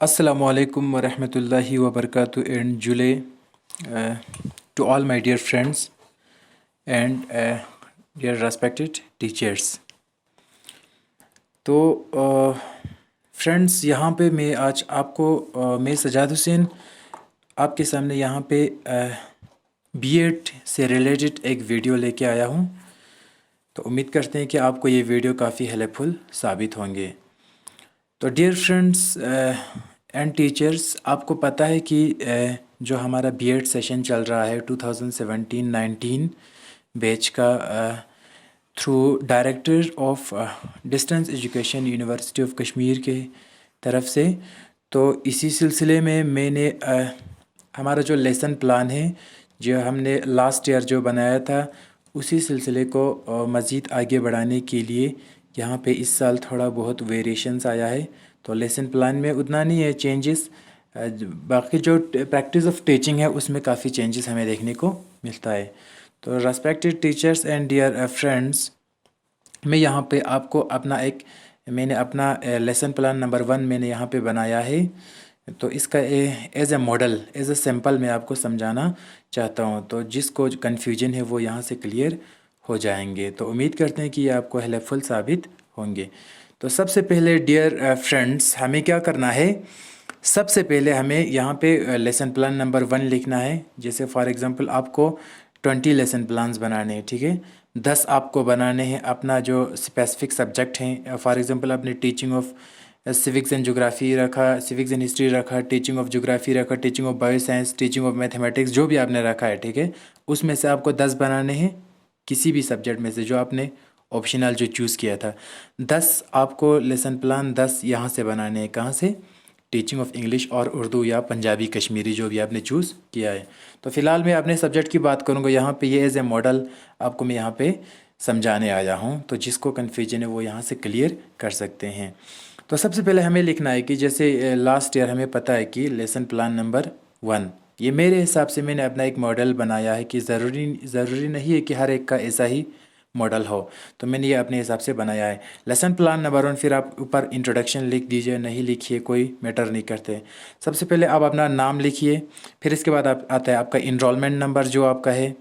Assalamualaikum warahmatullahi wabarakatuh and Jule to all my dear friends and dear respected teachers. तो friends यहाँ पे मैं आज आपको मैं सजाद हुसैन आपके सामने यहाँ पे बीएड से रिलेटेड एक वीडियो लेके आया हूँ। तो उम्मीद करते हैं कि आपको ये वीडियो काफ़ी हेल्पफुल साबित होंगे। तो डियर फ्रेंड्स एंड टीचर्स, आपको पता है कि जो हमारा बीएड सेशन चल रहा है 2017-19 बैच का through director of distance education university of Kashmir के तरफ से, तो इसी सिलसिले में मैंने हमारा जो लेसन प्लान है जो हमने लास्ट ईयर जो बनाया था उसी सिलसिले को मज़ीद आगे बढ़ाने के लिए यहाँ पे इस साल थोड़ा बहुत वेरिएशंस आया है। तो लेसन प्लान में उतना नहीं है चेंजेस, बाकी जो प्रैक्टिस ऑफ टीचिंग है उसमें काफ़ी चेंजेस हमें देखने को मिलता है। तो respected teachers and dear friends, मैं यहाँ पे आपको मैंने अपना लेसन प्लान नंबर 1 मैंने यहाँ पे बनाया है। तो इसका as a model, as a sample मैं आपको समझाना चाहता हूँ, तो जिसको कन्फ्यूजन है वो यहाँ से क्लियर हो जाएंगे। तो उम्मीद करते हैं कि ये आपको हेल्पफुल साबित होंगे। तो सबसे पहले डियर फ्रेंड्स, हमें क्या करना है, सबसे पहले हमें यहाँ पे लेसन प्लान नंबर 1 लिखना है। जैसे फॉर एग्जांपल आपको 20 लेसन प्लान्स बनाने हैं, ठीक है, 10 आपको बनाने हैं अपना जो स्पेसिफिक सब्जेक्ट हैं। फॉर एग्जांपल आपने teaching of civics and geography रखा, सिविक्स एंड हिस्ट्री रखा, टीचिंग ऑफ ज्योग्राफी रखा, teaching of bio science, teaching of mathematics, जो भी आपने रखा है, ठीक है, उसमें से आपको 10 बनाने हैं किसी भी सब्जेक्ट में से जो आपने ऑप्शनल जो चूज़ किया था। 10 आपको लेसन प्लान 10 यहाँ से बनाने हैं, कहाँ से, टीचिंग ऑफ इंग्लिश और उर्दू या पंजाबी कश्मीरी जो भी आपने चूज़ किया है। तो फ़िलहाल मैं अपने सब्जेक्ट की बात करूँगा यहाँ पे, ये एज ए मॉडल आपको मैं यहाँ पे समझाने आया हूँ। तो जिसको कन्फ्यूजन है वो यहाँ से क्लियर कर सकते हैं। तो सबसे पहले हमें लिखना है कि जैसे लास्ट ईयर हमें पता है कि लेसन प्लान नंबर 1, ये मेरे हिसाब से मैंने अपना एक मॉडल बनाया है कि ज़रूरी नहीं है कि हर एक का ऐसा ही मॉडल हो, तो मैंने ये अपने हिसाब से बनाया है। लेसन प्लान नंबर 1, फिर आप ऊपर इंट्रोडक्शन लिख दीजिए, नहीं लिखिए कोई मैटर नहीं करते। सबसे पहले आप अपना नाम लिखिए, फिर इसके बाद आता है आपका इनरोलमेंट नंबर जो आपका है,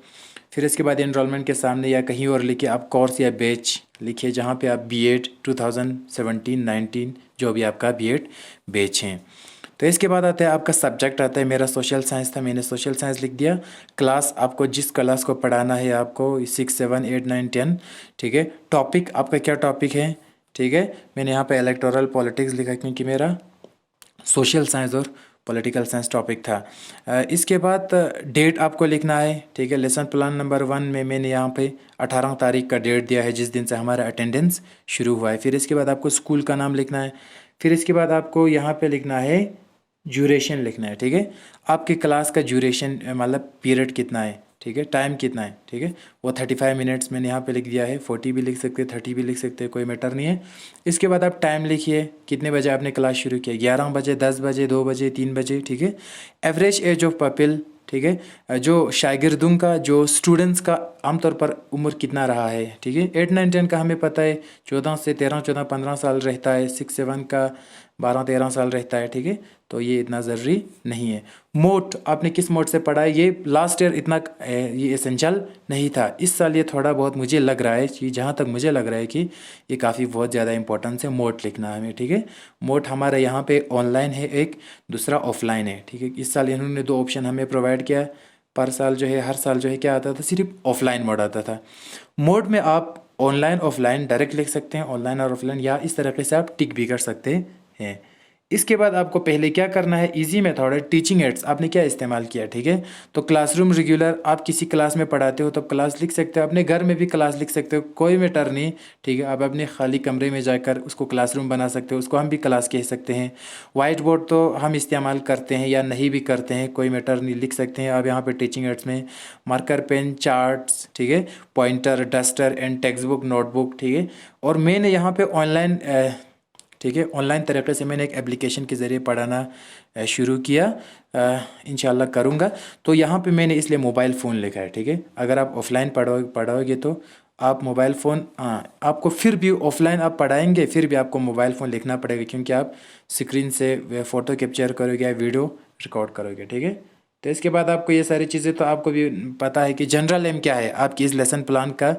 फिर इसके बाद इनरोलमेंट के सामने या कहीं और लिखिए आप कोर्स या बैच लिखिए जहाँ पे आप बीएड 2017-19 जो भी आपका बीएड बैच हैं। तो इसके बाद आता है आपका सब्जेक्ट, आता है मेरा सोशल साइंस था, मैंने सोशल साइंस लिख दिया। क्लास, आपको जिस क्लास को पढ़ाना है आपको 6, 7, 8, 9, 10, ठीक है। टॉपिक, आपका क्या टॉपिक है, ठीक है, मैंने यहाँ पे इलेक्टोरल पॉलिटिक्स लिखा क्योंकि मेरा सोशल साइंस और पॉलिटिकल साइंस टॉपिक था। इसके बाद डेट आपको लिखना है, ठीक है। लेसन प्लान नंबर 1 में मैंने यहाँ पे 18 तारीख का डेट दिया है जिस दिन से हमारा अटेंडेंस शुरू हुआ है। फिर इसके बाद आपको स्कूल का नाम लिखना है, फिर इसके बाद आपको यहाँ पे लिखना है ड्यूरेशन लिखना है, ठीक है, आपकी क्लास का ड्यूरेशन मतलब पीरियड कितना है, ठीक है, टाइम कितना है, ठीक है, वो 35 मिनट्स मैंने यहाँ पे लिख दिया है। 40 भी लिख सकते हैं, 30 भी लिख सकते हैं, कोई मैटर नहीं है। इसके बाद आप टाइम लिखिए, कितने बजे आपने क्लास शुरू किया, 11 बजे, 10 बजे, 2 बजे, 3 बजे, ठीक है। एवरेज एज ऑफ पीपल, ठीक है, जो शागिर्दों का, जो स्टूडेंट्स का आमतौर पर उम्र कितना रहा है, ठीक है। 8, 9, 10 का हमें पता है 14 से 13, 14, 15 साल रहता है। 6, 7 का 12, 13 साल रहता है, ठीक है। तो ये इतना ज़रूरी नहीं है। मोड, आपने किस मोड से पढ़ा है, ये लास्ट ईयर इतना ये एसेंशियल नहीं था। इस साल ये थोड़ा बहुत मुझे लग रहा है कि, जहाँ तक मुझे लग रहा है कि ये काफ़ी बहुत ज़्यादा इंपॉर्टेंस है मोड लिखना हमें, ठीक है। मोड हमारा यहाँ पे ऑनलाइन है एक, दूसरा ऑफलाइन है, ठीक है। इस साल इन्होंने 2 ऑप्शन हमें प्रोवाइड किया। पर साल जो है, हर साल जो है क्या आता था, सिर्फ ऑफलाइन मोड आता था। मोड में आप ऑनलाइन ऑफलाइन डायरेक्ट लिख सकते हैं, ऑनलाइन और ऑफलाइन, या इस तरीके से आप टिक भी कर सकते हैं। इसके बाद आपको पहले क्या करना है, इजी मेथड है, टीचिंग एड्स आपने क्या इस्तेमाल किया, ठीक है। तो क्लासरूम रेगुलर, आप किसी क्लास में पढ़ाते हो तो क्लास लिख सकते हो, अपने घर में भी क्लास लिख सकते हो, कोई मैटर नहीं, ठीक है। आप अपने खाली कमरे में जाकर उसको क्लासरूम बना सकते हो, उसको हम भी क्लास कह सकते हैं। वाइट बोर्ड तो हम इस्तेमाल करते हैं या नहीं भी करते हैं, कोई मैटर नहीं, लिख सकते हैं आप यहाँ पर टीचिंग एड्स में। मार्कर पेन, चार्ट्स, ठीक है, pointer, duster and text book, notebook, ठीक है। और मैंने यहाँ पे ऑनलाइन, ठीक है, ऑनलाइन तरीके से मैंने एक एप्लीकेशन के ज़रिए पढ़ाना शुरू किया, इंशाल्लाह करूँगा। तो यहाँ पे मैंने इसलिए मोबाइल फ़ोन लिखा है, ठीक है। अगर आप ऑफलाइन पढ़ोगे तो आप मोबाइल फ़ोन, हाँ, आपको फिर भी ऑफलाइन आप पढ़ाएंगे फिर भी आपको मोबाइल फ़ोन लिखना पड़ेगा, क्योंकि आप स्क्रीन से फ़ोटो कैप्चर करोगे या वीडियो रिकॉर्ड करोगे, ठीक है। तो इसके बाद आपको ये सारी चीज़ें तो आपको भी पता है कि जनरल एम क्या है आपकी इस लेसन प्लान का।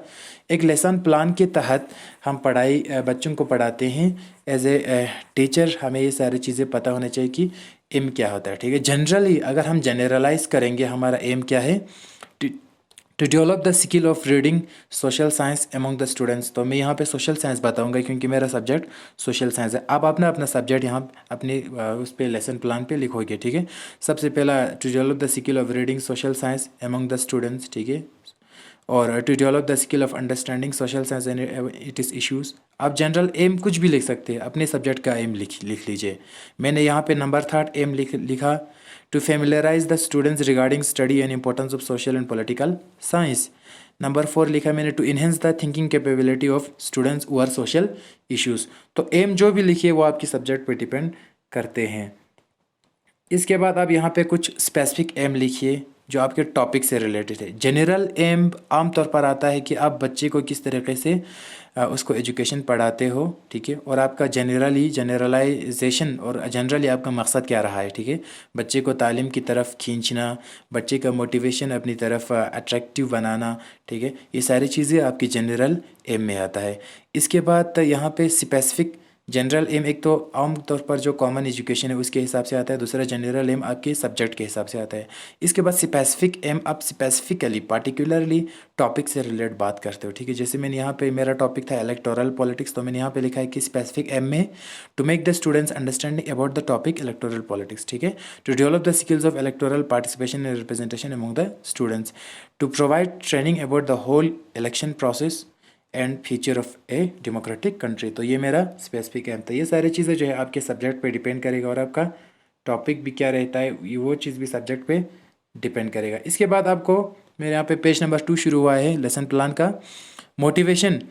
एक लेसन प्लान के तहत हम पढ़ाई बच्चों को पढ़ाते हैं। एज ए टीचर हमें ये सारी चीज़ें पता होना चाहिए कि एम क्या होता है, ठीक है। जनरली अगर हम जनरलाइज करेंगे हमारा एम क्या है, to develop the skill of reading social science among the students. तो मैं यहाँ पे सोशल साइंस बताऊंगा क्योंकि मेरा सब्जेक्ट सोशल साइंस है। आप अपना अपना सब्जेक्ट यहाँ अपने उस पे लेसन प्लान पे लिखोगे, ठीक है। सबसे पहला to develop the skill of reading social science among the students, ठीक है। और to develop the skill of understanding social science and it is issues. आप जनरल एम कुछ भी लिख सकते हैं, अपने सब्जेक्ट का एम लिख लीजिए। मैंने यहाँ पे नंबर 3 एम लिखा, to familiarise the students regarding study and importance of social and political science. Number 4 लिखा मैंने, to enhance the thinking capability of students who are social issues. तो एम जो भी लिखिए वो आपकी सब्जेक्ट पे डिपेंड करते हैं। इसके बाद आप यहाँ पे कुछ स्पेसिफिक एम लिखिए जो आपके टॉपिक से रिलेटेड है। जनरल एम आमतौर पर आता है कि आप बच्चे को किस तरीके से उसको एजुकेशन पढ़ाते हो, ठीक है। और आपका जनरलाइजेशन और जनरली आपका मकसद क्या रहा है, ठीक है। बच्चे को तालीम की तरफ खींचना, बच्चे का मोटिवेशन अपनी तरफ अट्रैक्टिव बनाना, ठीक है। ये सारी चीज़ें आपकी जनरल एम में आता है। इसके बाद यहाँ पे स्पेसिफिक जनरल एम, एक तो आम तौर पर जो कॉमन एजुकेशन है उसके हिसाब से आता है, दूसरा जनरल एम आपके सब्जेक्ट के हिसाब से आता है। इसके बाद स्पेसिफिक एम आप स्पेसिफिकली पार्टिकुलरली टॉपिक से रिलेटेड बात करते हो, ठीक है। जैसे मैंने यहाँ पे मेरा टॉपिक था इलेक्टोरल पॉलिटिक्स, तो मैंने यहाँ पे लिखा है कि स्पेसिफिक एम में to make the students understanding about the topic electoral politics, ठीक है। To develop the skills of electoral participation and representation among the students, to provide training about the whole election process and future of a democratic country. तो ये मेरा specific M था। ये सारी चीज़ें जो है आपके सब्जेक्ट पे डिपेंड करेगा और आपका टॉपिक भी क्या रहता है ये वो चीज़ भी सब्जेक्ट पे डिपेंड करेगा। इसके बाद आपको मेरे यहाँ पे पेज नंबर 2 शुरू हुआ है लेसन प्लान का, मोटिवेशन।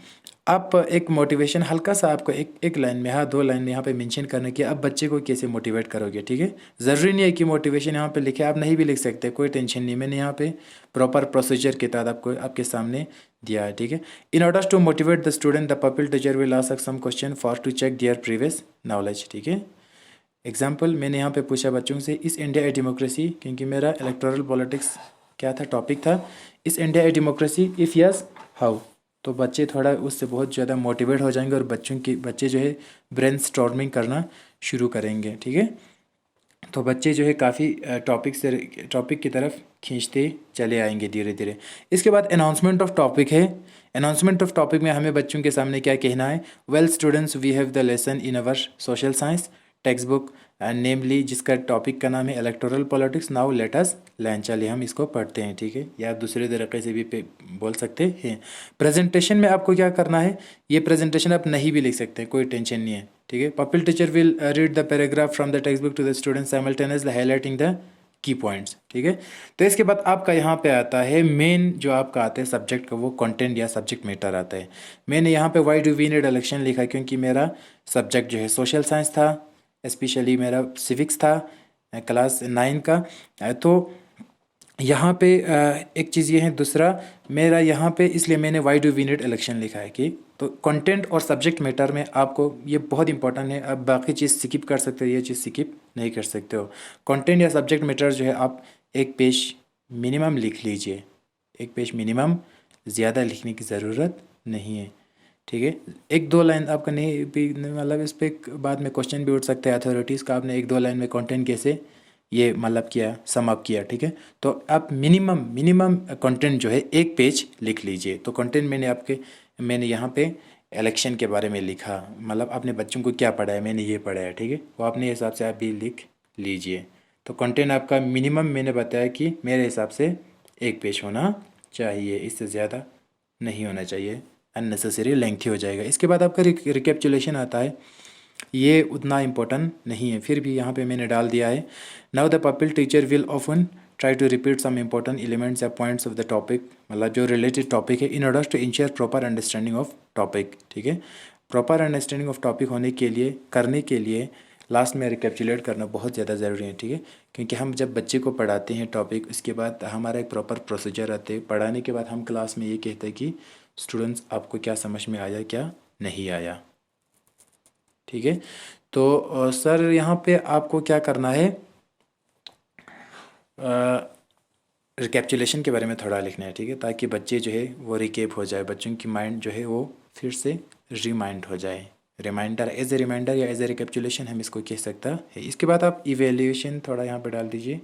आप एक मोटिवेशन हल्का सा आपको एक लाइन में, हाँ 2 लाइन में यहाँ पे मेंशन करना कि आप बच्चे को कैसे मोटिवेट करोगे, ठीक है। ज़रूरी नहीं है कि मोटिवेशन यहाँ पे लिखे, आप नहीं भी लिख सकते, कोई टेंशन नहीं। मैंने यहाँ पे प्रॉपर प्रोसीजर के तहत आपको आपके सामने दिया है, ठीक है। In order to motivate the student the pupil teacher will ask some question for to check their previous knowledge, ठीक है। एग्जाम्पल मैंने यहाँ पे पूछा बच्चों से, इस इंडिया ए डेमोक्रेसी, क्योंकि मेरा इलेक्टोरल पॉलिटिक्स क्या था टॉपिक था, इस India a democracy, if yes how. तो बच्चे थोड़ा उससे बहुत ज़्यादा मोटिवेट हो जाएंगे और बच्चे जो है ब्रेन स्टॉर्मिंग करना शुरू करेंगे, ठीक है। तो बच्चे जो है काफ़ी टॉपिक की तरफ खींचते चले आएंगे धीरे धीरे। इसके बाद अनाउंसमेंट ऑफ टॉपिक है। अनाउंसमेंट ऑफ टॉपिक में हमें बच्चों के सामने क्या कहना है, well students we have the lesson in our social science textbook and namely, जिसका टॉपिक का नाम है electoral politics, now let us learn. चलिए हम इसको पढ़ते हैं, ठीक है। या आप दूसरे तरीके से भी बोल सकते हैं। प्रेजेंटेशन में आपको क्या करना है, ये प्रेजेंटेशन आप नहीं भी लिख सकते, कोई टेंशन नहीं है, ठीक है। Pupil teacher will read the paragraph from the text book to the student simultaneously highlighting the key points, ठीक है। तो इसके बाद आपका यहाँ पे आता है मेन जो आपका आता है सब्जेक्ट का, वो कंटेंट या सब्जेक्ट मैटर आता है। मैंने यहाँ पे why do we need election लिखा क्योंकि मेरा सब्जेक्ट जो है सोशल साइंस था, स्पेशली मेरा सिविक्स था क्लास 9 का। तो यहाँ पे एक चीज़ ये है, दूसरा मेरा यहाँ पे इसलिए मैंने why do we need election लिखा है कि तो कंटेंट और सब्जेक्ट मैटर में आपको ये बहुत इंपॉर्टेंट है। आप बाकी चीज़ स्किप कर सकते हो, ये चीज़ स्किप नहीं कर सकते हो। कंटेंट या सब्जेक्ट मैटर जो है आप एक पेज मिनिमम लिख लीजिए, एक पेज मिनिमम, ज़्यादा लिखने की ज़रूरत नहीं है, ठीक है। 1-2 लाइन आपका नहीं भी, मतलब इस पर बाद में क्वेश्चन भी उठ सकते हैं अथॉरिटीज़ का, आपने 1-2 लाइन में कंटेंट कैसे ये मतलब किया, सम अप किया, ठीक है। तो आप मिनिमम कंटेंट जो है एक पेज लिख लीजिए। तो कंटेंट मैंने यहाँ पे इलेक्शन के बारे में लिखा, मतलब अपने बच्चों को क्या पढ़ाया, मैंने ये पढ़ाया, ठीक है। वो अपने हिसाब से आप भी लिख लीजिए। तो कंटेंट आपका मिनिमम मैंने बताया कि मेरे हिसाब से एक पेज होना चाहिए, इससे ज़्यादा नहीं होना चाहिए, अननेसेसरी लेंथी हो जाएगा। इसके बाद आपका रिकेपचुलेशन आता है, ये उतना इम्पोर्टेंट नहीं है, फिर भी यहाँ पे मैंने डाल दिया है। Now the pupil teacher will often try to repeat some important elements या पॉइंट्स ऑफ द टॉपिक, मतलब जो रिलेटेड टॉपिक है, in order to ensure proper understanding of topic, ठीक है। प्रॉपर अंडरस्टैंडिंग ऑफ टॉपिक करने के लिए लास्ट में रिकेपचुलेट करना बहुत ज़्यादा ज़रूरी है, ठीक है। क्योंकि हम जब बच्चे को पढ़ाते हैं टॉपिक, उसके बाद हमारा एक प्रॉपर प्रोसीजर आता है। पढ़ाने के बाद हम क्लास में ये कहते हैं कि स्टूडेंट्स आपको क्या समझ में आया क्या नहीं आया। ठीक है, तो सर यहाँ पे आपको क्या करना है, रिकैप्चुलेशन के बारे में थोड़ा लिखना है। ठीक है, ताकि बच्चे जो है वो रिकेप हो जाए, बच्चों की माइंड जो है वो फिर से रिमाइंड हो जाए। रिमाइंडर, एज ए रिमाइंडर या एज ए रिकैप्चुलेशन हम इसको कह सकता है। इसके बाद आप इवेल्यूएशन थोड़ा यहाँ पे डाल दीजिए।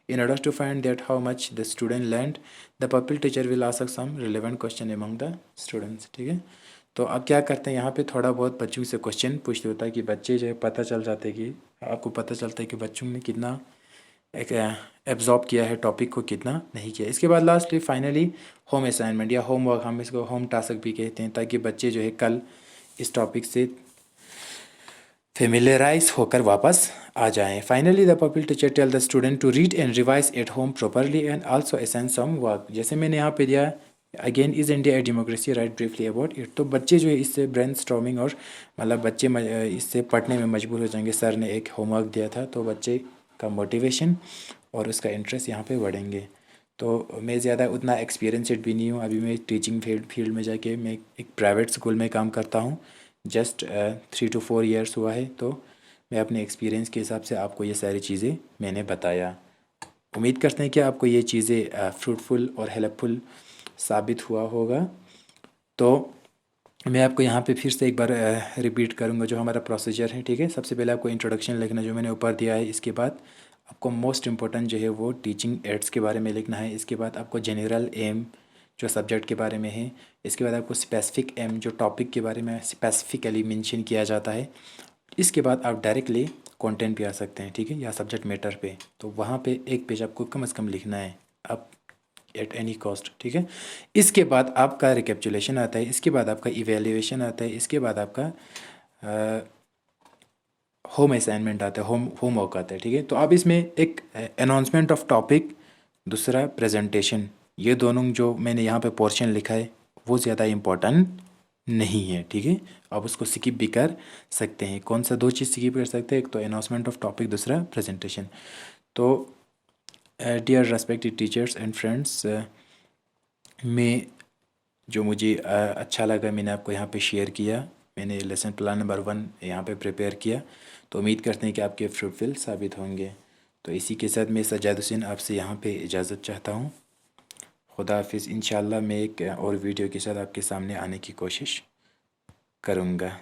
In order to find that how much the student learned the pupil teacher will ask some relevant question among the students. ठीक है, तो आप क्या करते हैं, यहाँ पे थोड़ा बहुत बच्चों से क्वेश्चन पूछते होता है कि बच्चे जो है पता चल जाते हैं कि आपको पता चलता है कि बच्चों ने कितना एक एब्जॉर्ब किया है टॉपिक को, कितना नहीं किया। इसके बाद लास्टली फाइनली होम असाइनमेंट या होमवर्क, हम इसको होम टास्क भी कहते हैं, ताकि बच्चे जो है कल इस टॉपिक से फेमिलियराइज होकर वापस आ जाएं। Finally the pupil teacher tell the student to read and revise at home properly and also assign some work. जैसे मैंने यहाँ पे दिया, again is India a democracy, write briefly about it. तो बच्चे जो है इससे ब्रेन स्टॉर्मिंग और मतलब बच्चे इससे पढ़ने में मजबूर हो जाएंगे। सर ने एक होमवर्क दिया था तो बच्चे का मोटिवेशन और उसका इंटरेस्ट यहाँ पे बढ़ेंगे। तो मैं ज़्यादा उतना एक्सपीरियंसड भी नहीं हूँ, अभी मैं टीचिंग फील्ड में जाके मैं एक प्राइवेट स्कूल में काम करता हूँ। जस्ट 3 to 4 ईयर्स हुआ है, तो मैं अपने एक्सपीरियंस के हिसाब से आपको ये सारी चीज़ें मैंने बताया। उम्मीद करते हैं कि आपको ये चीज़ें फ्रूटफुल और हेल्पफुल साबित हुआ होगा। तो मैं आपको यहाँ पे फिर से एक बार रिपीट करूँगा जो हमारा प्रोसीजर है। ठीक है, सबसे पहले आपको इंट्रोडक्शन लिखना जो मैंने ऊपर दिया है। इसके बाद आपको मोस्ट इम्पोर्टेंट जो है वो टीचिंग एड्स के बारे में लिखना है। इसके बाद आपको जनरल एम जो सब्जेक्ट के बारे में है। इसके बाद आपको स्पेसिफिक एम जो टॉपिक के बारे में स्पेसिफिकली मेंशन किया जाता है। इसके बाद आप डायरेक्टली कंटेंट पे आ सकते हैं। ठीक है, या सब्जेक्ट मैटर पे, तो वहाँ पे एक पेज आपको कम से कम लिखना है आप एट एनी कॉस्ट। ठीक है, इसके बाद आपका रिकैप्चुलेशन आता है, इसके बाद आपका इवेल्युएशन आता है, इसके बाद आपका होम असाइनमेंट आता है, होमवर्क आता है। ठीक है, तो आप इसमें एक अनाउंसमेंट ऑफ टॉपिक, दूसरा प्रेजेंटेशन, ये दोनों जो मैंने यहाँ पे पोर्शन लिखा है वो ज़्यादा इम्पोर्टेंट नहीं है। ठीक है, आप उसको स्किप भी कर सकते हैं। कौन सा दो चीज़ स्किप कर सकते हैं, एक तो अनाउंसमेंट ऑफ टॉपिक, दूसरा प्रेजेंटेशन। तो dear respected teachers and friends, मैं जो मुझे अच्छा लगा मैंने आपको यहाँ पे शेयर किया। मैंने लेसन प्लान नंबर 1 यहाँ पे प्रिपेयर किया, तो उम्मीद करते हैं कि आपके फ्रूटफुल साबित होंगे। तो इसी के साथ मैं सज्जाद हुसैन आपसे यहाँ पे इजाज़त चाहता हूँ। खुदा हाफिज़। इंशाल्लाह मैं एक और वीडियो के साथ आपके सामने आने की कोशिश करूँगा।